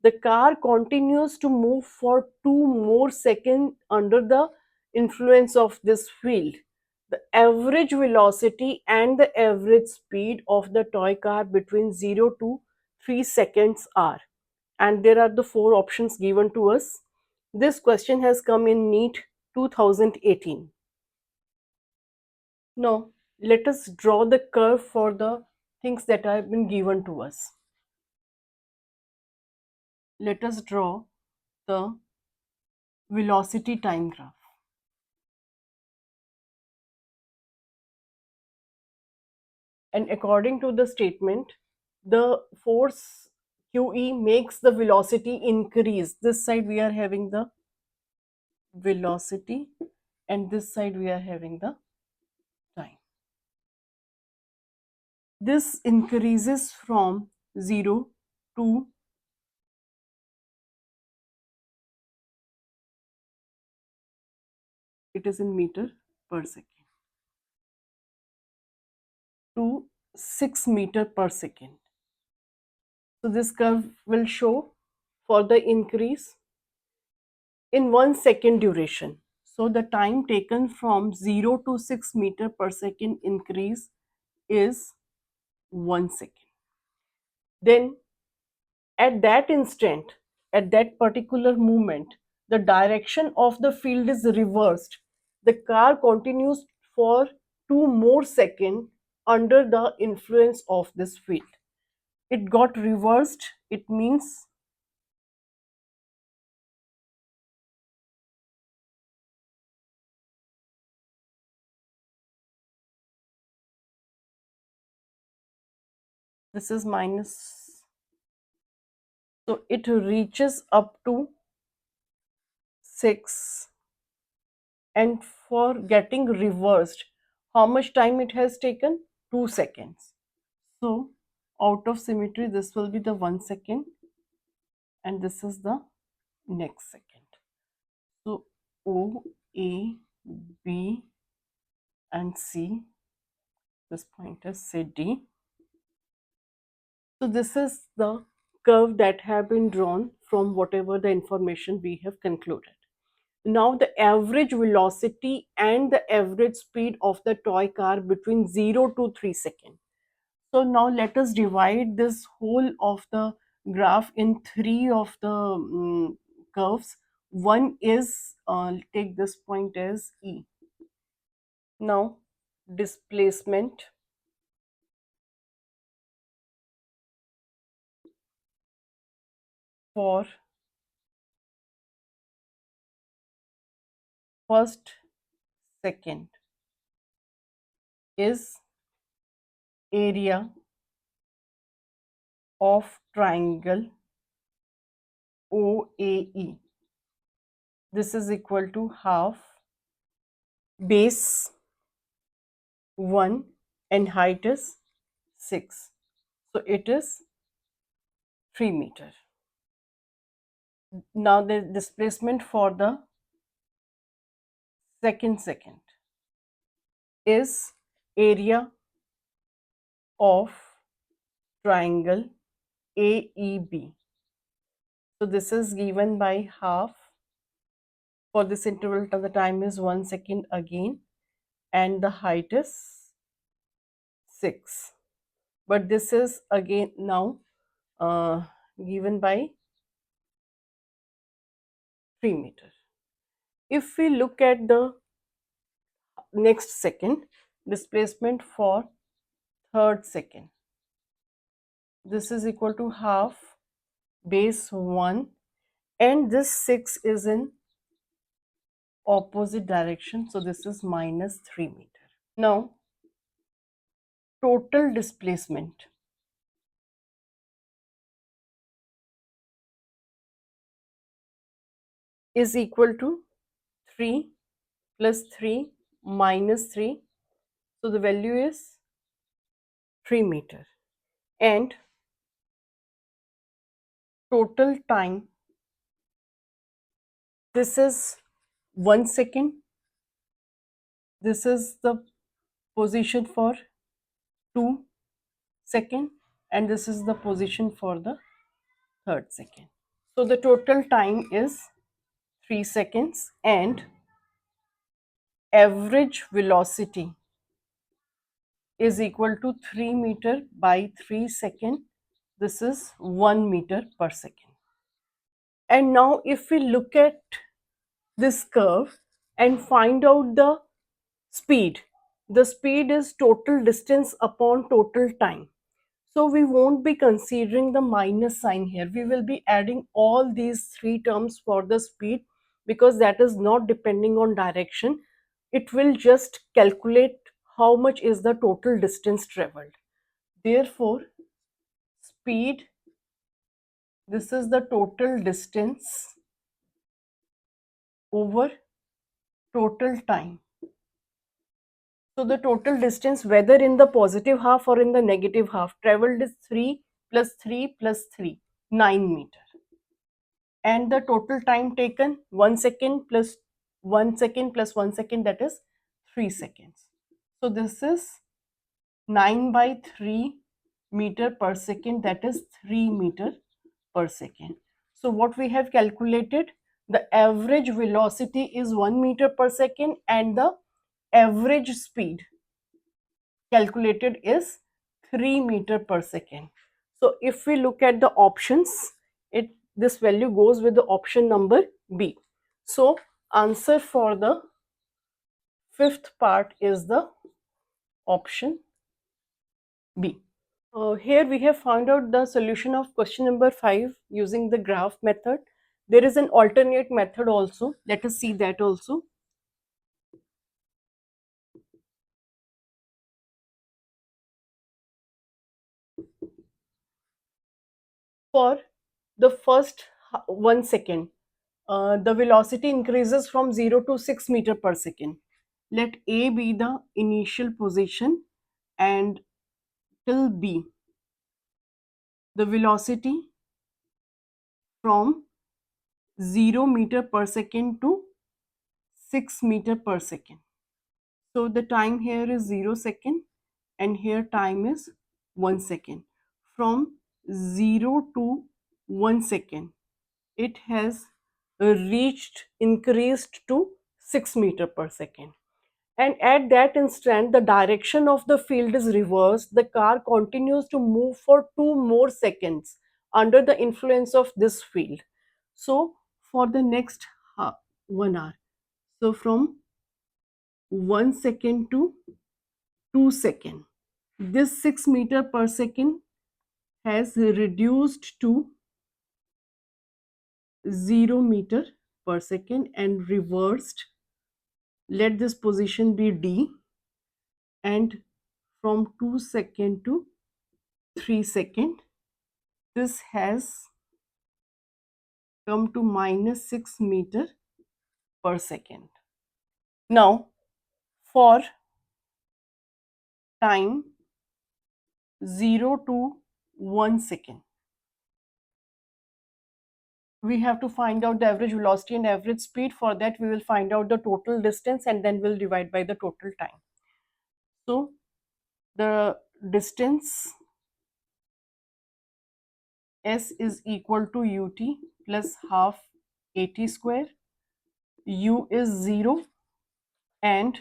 The car continues to move for 2 more seconds under the influence of this field. The average velocity and the average speed of the toy car between 0 to 3 seconds are. And there are the four options given to us. This question has come in NEET 2018. Now, let us draw the curve for the things that have been given to us. Let us draw the velocity time graph. And according to the statement, the force QE makes the velocity increase. This side we are having the velocity, and this side we are having the time. This increases from 0 to it is in meter per second to 6 meter per second. So this curve will show for the increase in 1 second duration. So the time taken from 0 to 6 meter per second increase is 1 second. Then at that instant, at that particular moment, the direction of the field is reversed. The car continues for 2 more seconds under the influence of this field. it got reversed, it means this is minus, so it reaches up to 6, and for getting reversed, how much time it has taken? 2 seconds. So out of symmetry, this will be the 1 second, and this is the next second. So O, A, B and C, this point is say D. So this is the curve that have been drawn from whatever the information we have concluded. Now the average velocity and the average speed of the toy car between 0 to 3 seconds. So now let us divide this whole of the graph in 3 of the curves. One is, take this point as E. Now displacement for first second is area of triangle OAE. This is equal to half base 1 and height is 6. So it is 3 meter. Now the displacement for the second is area of triangle AEB. So this is given by half. For this interval, the time is 1 second again, and the height is 6. But this is again now given by 3 meter. If we look at the next second, displacement for third second, this is equal to half base 1, and this 6 is in opposite direction, so this is minus 3 meter. Now total displacement is equal to 3 plus 3 minus 3, so the value is 3 meter, and total time, this is 1 second, this is the position for 2 second, and this is the position for the third second. So the total time is 3 seconds, and average velocity is equal to 3 meter by 3 second. This is 1 meter per second. And now if we look at this curve and find out the speed is total distance upon total time. So we won't be considering the minus sign here. We will be adding all these 3 terms for the speed, because that is not depending on direction. It will just calculate how much is the total distance traveled. Therefore, speed, this is the total distance over total time. So the total distance, whether in the positive half or in the negative half, traveled is 3 plus 3 plus 3, 9 meter. And the total time taken, 1 second plus 1 second plus 1 second, that is 3 seconds. So this is 9 by 3 meter per second, that is 3 meter per second. So what we have calculated, the average velocity is 1 meter per second, and the average speed calculated is 3 meter per second. So if we look at the options, this value goes with the option number B. So answer for the fifth part is the option B. Here we have found out the solution of question number 5 using the graph method. There is an alternate method also. Let us see that also. For the first 1 second, the velocity increases from 0 to 6 meter per second. Let A be the initial position and till B, the velocity from 0 meter per second to 6 meter per second. So the time here is 0 second and here time is 1 second. From 0 to 1 second, it has increased to 6 meter per second. And at that instant, the direction of the field is reversed. The car continues to move for 2 more seconds under the influence of this field. So for the next 1 hour. So from 1 second to 2 second, this 6 meter per second has reduced to 0 meter per second and reversed. Let this position be D, and from 2 second to 3 second, this has come to minus 6 meter per second. Now for time 0 to 1 second, we have to find out the average velocity and average speed. For that we will find out the total distance and then we'll divide by the total time. So the distance S is equal to ut plus half at square. U is 0 and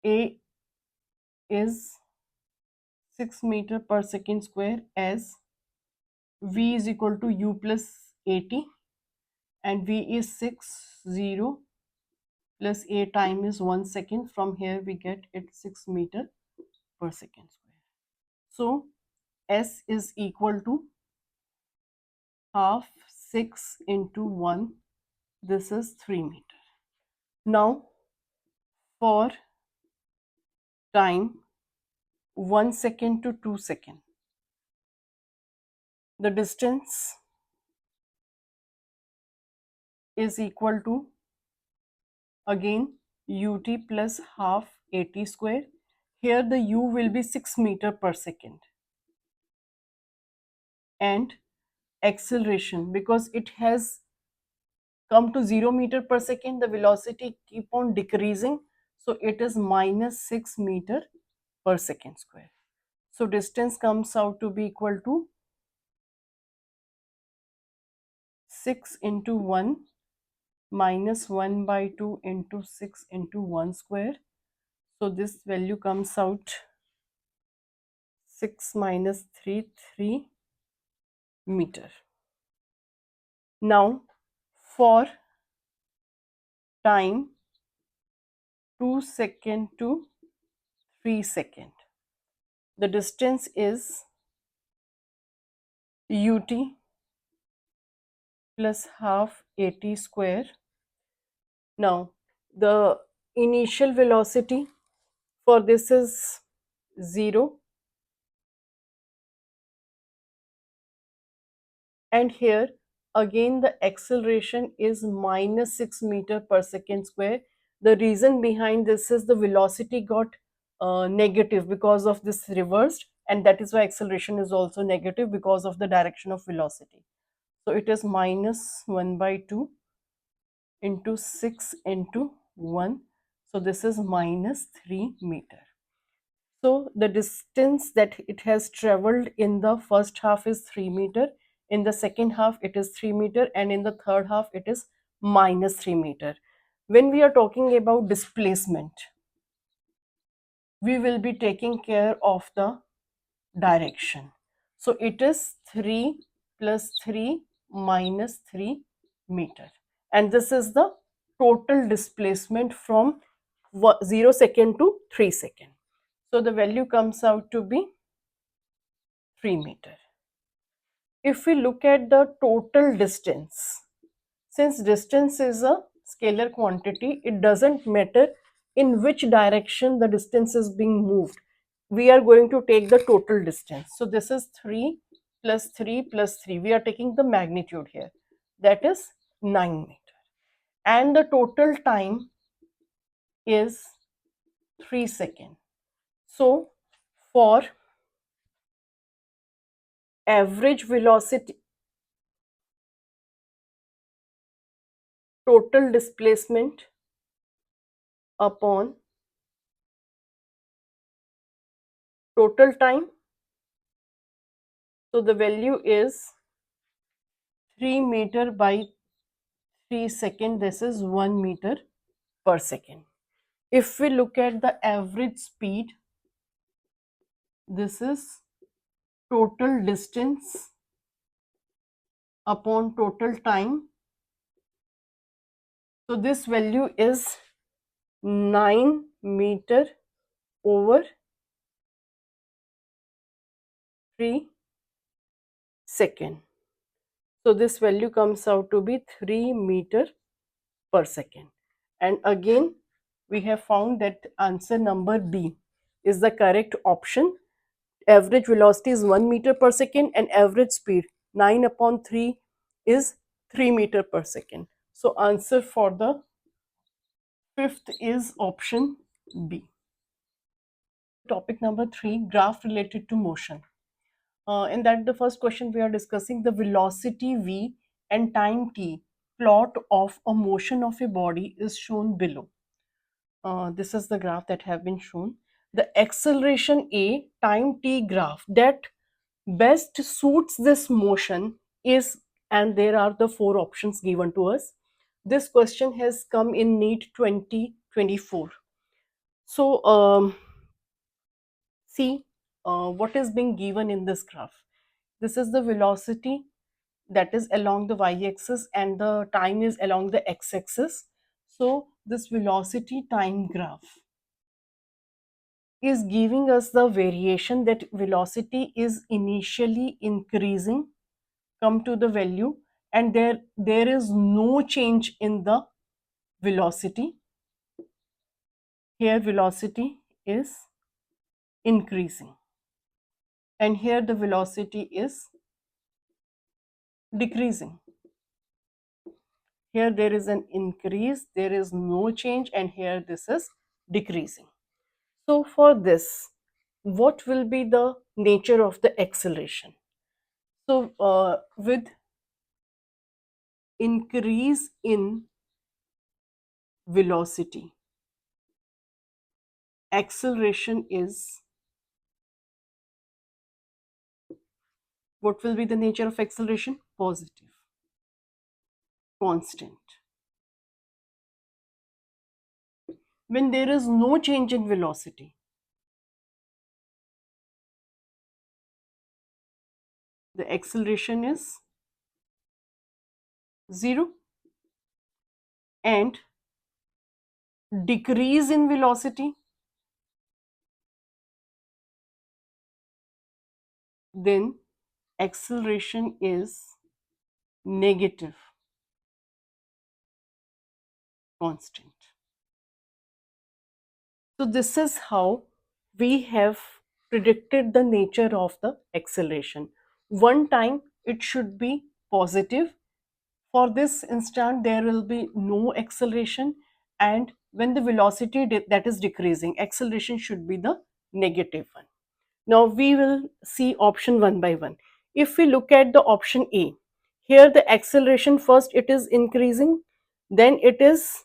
A is 6 meter per second square, as V is equal to U plus 80 and V is 0 plus A time is 1 second. From here we get it 6 meter per second square. So S is equal to half 6 into 1, this is 3 meter. Now for time 1 second to 2 second, the distance is equal to again ut plus half at square. Here the u will be 6 meter per second and acceleration, because it has come to 0 meter per second, the velocity keep on decreasing, so it is minus 6 meter per second square. So distance comes out to be equal to 6 into 1 minus 1 by 2 into 6 into 1 square. So this value comes out 6 minus 3 meter. Now for time 2 second to 3 second, the distance is ut plus half at square. Now the initial velocity for this is 0 and here again the acceleration is minus 6 meter per second square. The reason behind this is the velocity got negative because of this reversed, and that is why acceleration is also negative because of the direction of velocity. So it is minus 1 by 2 into 6 into 1. So this is minus 3 meter. So the distance that it has traveled in the first half is 3 meter, in the second half it is 3 meter, and in the third half it is minus 3 meter. When we are talking about displacement, we will be taking care of the direction. So it is 3 plus 3 minus 3 meter, and this is the total displacement from 0 second to 3 second. So the value comes out to be 3 meter. If we look at the total distance, since distance is a scalar quantity, it doesn't matter in which direction the distance is being moved. We are going to take the total distance. So this is 3 plus 3 plus 3. We are taking the magnitude here. That is 9 meter. And the total time is 3 seconds. So for average velocity, total displacement upon total time, so the value is 3 meter by 3 second, this is 1 meter per second. If we look at the average speed, this is total distance upon total time. So this value is 9 meter over 3 second. So this value comes out to be 3 meter per second. And again, we have found that answer number B is the correct option. Average velocity is 1 meter per second and average speed 9 upon 3 is 3 meter per second. So answer for the fifth is option B. Topic number 3, graph related to motion. In that, the first question we are discussing the velocity v and time t plot of a motion of a body is shown below. This is the graph that have been shown. The acceleration a time t graph that best suits this motion is, and there are the 4 options given to us. This question has come in NEET 2024. So see what is being given in this graph. This is the velocity that is along the y-axis and the time is along the x-axis. So this velocity time graph is giving us the variation that velocity is initially increasing, come to the value, and there is no change in the velocity. Here velocity is increasing and here the velocity is decreasing. Here there is an increase, there is no change, and here this is decreasing. So for this, what will be the nature of the acceleration? So with increase in velocity, acceleration is, what will be the nature of acceleration? Positive, constant. When there is no change in velocity, the acceleration is 0, and decrease in velocity, then acceleration is negative, constant. So this is how we have predicted the nature of the acceleration. One time it should be positive. For this instant there will be no acceleration, and when the velocity that is decreasing, acceleration should be the negative one. Now we will see option one by one. If we look at the option A, here the acceleration first it is increasing, then it is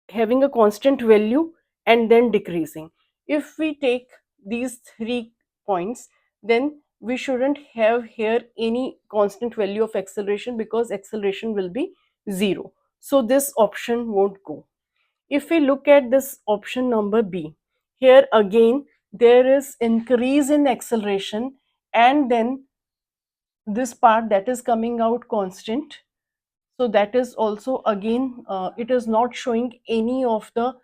having a constant value and then decreasing. If we take these 3 points, then we shouldn't have here any constant value of acceleration because acceleration will be 0. So this option won't go. If we look at this option number B, here again there is increase in acceleration and then this part that is coming out constant. So that is also again it is not showing any of the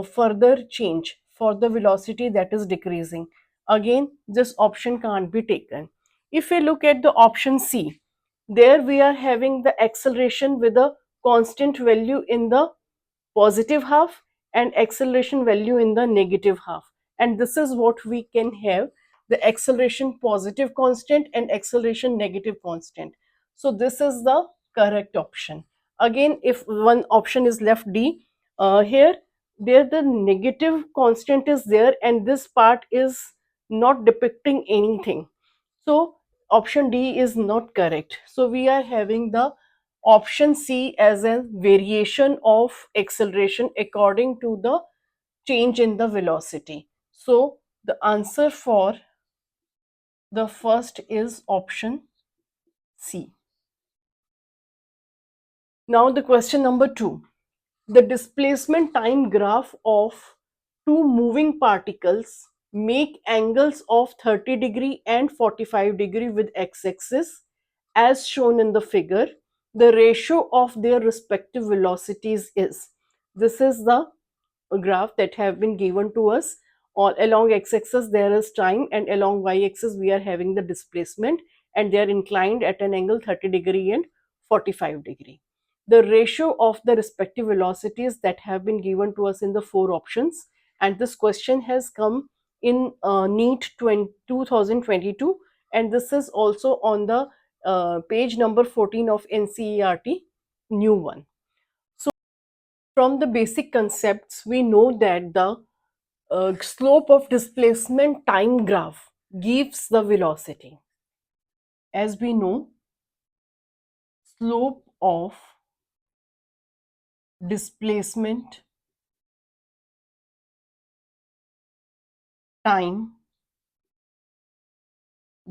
further change for the velocity that is decreasing. Again, this option can't be taken. If we look at the option C, there we are having the acceleration with a constant value in the positive half and acceleration value in the negative half. And this is what we can have, the acceleration positive constant and acceleration negative constant. So this is the correct option. Again, if one option is left D, here there the negative constant is there and this part is not depicting anything. So option D is not correct. So we are having the option C as a variation of acceleration according to the change in the velocity. So the answer for the first is option C. Now the question number 2. The displacement time graph of two moving particles make angles of 30° and 45° with x-axis as shown in the figure. The ratio of their respective velocities is. This is the graph that have been given to us. All along x-axis there is time and along y-axis we are having the displacement, and they are inclined at an angle 30° and 45°. The ratio of the respective velocities that have been given to us in the four options, and this question has come in NEET 2022, and this is also on the page number 14 of NCERT new one. So from the basic concepts we know that the slope of displacement time graph gives the velocity. As we know, slope of displacement time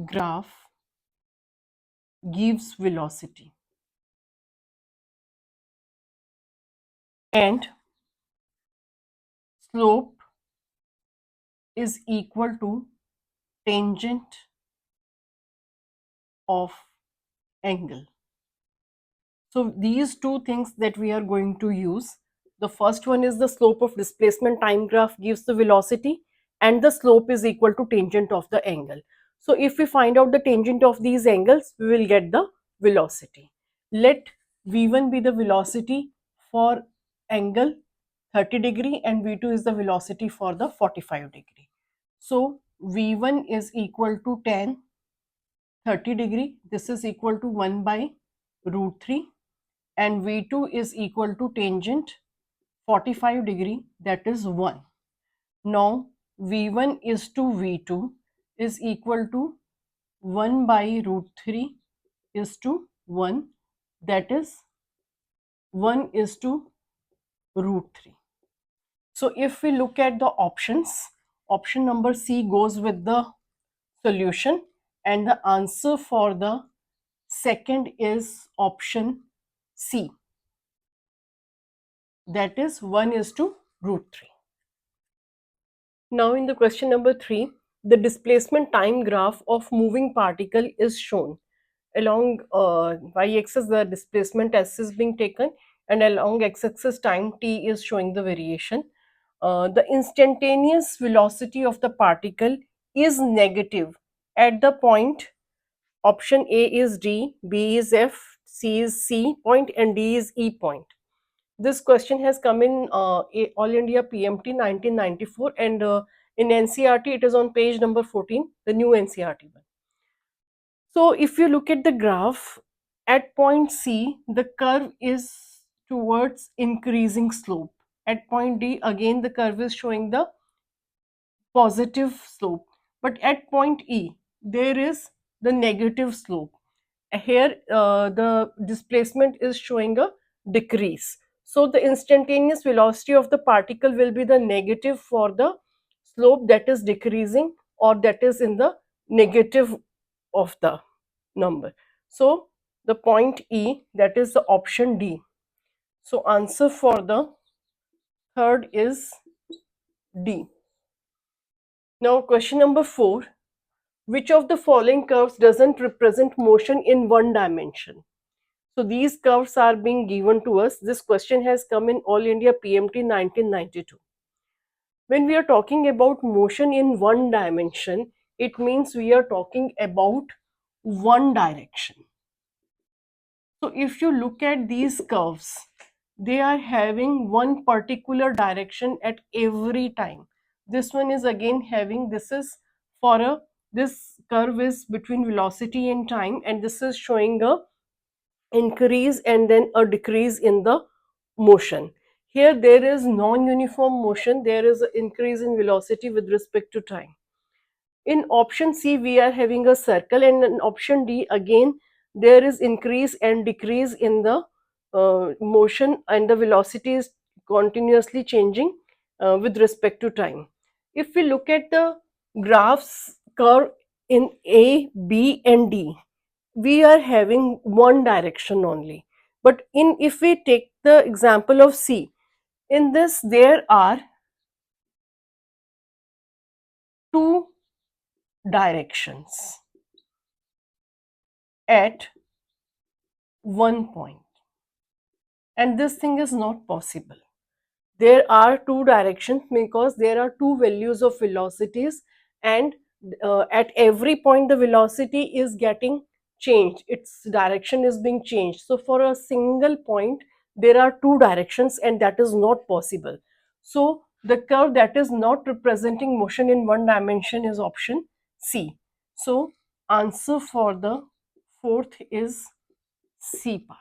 graph gives velocity, and slope is equal to tangent of angle. So these two things that we are going to use, the first one is the slope of displacement time graph gives the velocity, and the slope is equal to tangent of the angle. So if we find out the tangent of these angles, we will get the velocity. Let V1 be the velocity for angle 30° and V2 is the velocity for the 45°. So V1 is equal to tan 30°, this is equal to 1 by root 3, and V2 is equal to tangent 45°, that is 1. Now V1 is to V2 is equal to 1 by root 3 is to 1, that is 1 is to root 3. So if we look at the options, option number C goes with the solution, and the answer for the second is option C, that is 1 is to root 3. Now in the question number 3, the displacement time graph of moving particle is shown. Along y-axis the displacement s is being taken, and along x-axis time t is showing the variation. The instantaneous velocity of the particle is negative at the point option A is D, B is F, C is C point, and D is E point. This question has come in All India PMT 1994, and in NCERT it is on page number 14, the new NCERT one. So if you look at the graph, at point C, the curve is towards increasing slope. At point D, again the curve is showing the positive slope. But at point E, there is the negative slope. Here, the displacement is showing a decrease. So the instantaneous velocity of the particle will be the negative for the slope that is decreasing, or that is in the negative of the number. So the point E, that is the option D. So answer for the third is D. Now question number 4. Which of the following curves doesn't represent motion in one dimension? So these curves are being given to us. This question has come in All India PMT 1992. When we are talking about motion in one dimension, it means we are talking about one direction. So if you look at these curves, they are having one particular direction at every time. This one is again having, this is for a, this curve is between velocity and time, and this is showing a increase and then a decrease in the motion. Here there is non-uniform motion, there is an increase in velocity with respect to time. In option C, we are having a circle, and in option D, again, there is increase and decrease in the motion, and the velocity is continuously changing with respect to time. If we look at the graphs curve in A, B, and D, we are having one direction only. But in, if we take the example of C, in this there are two directions at one point, and this thing is not possible. There are two directions because there are two values of velocities, and at every point the velocity is getting changed, its direction is being changed. So for a single point there are two directions, and that is not possible. So the curve that is not representing motion in one dimension is option C. So answer for the fourth is C part.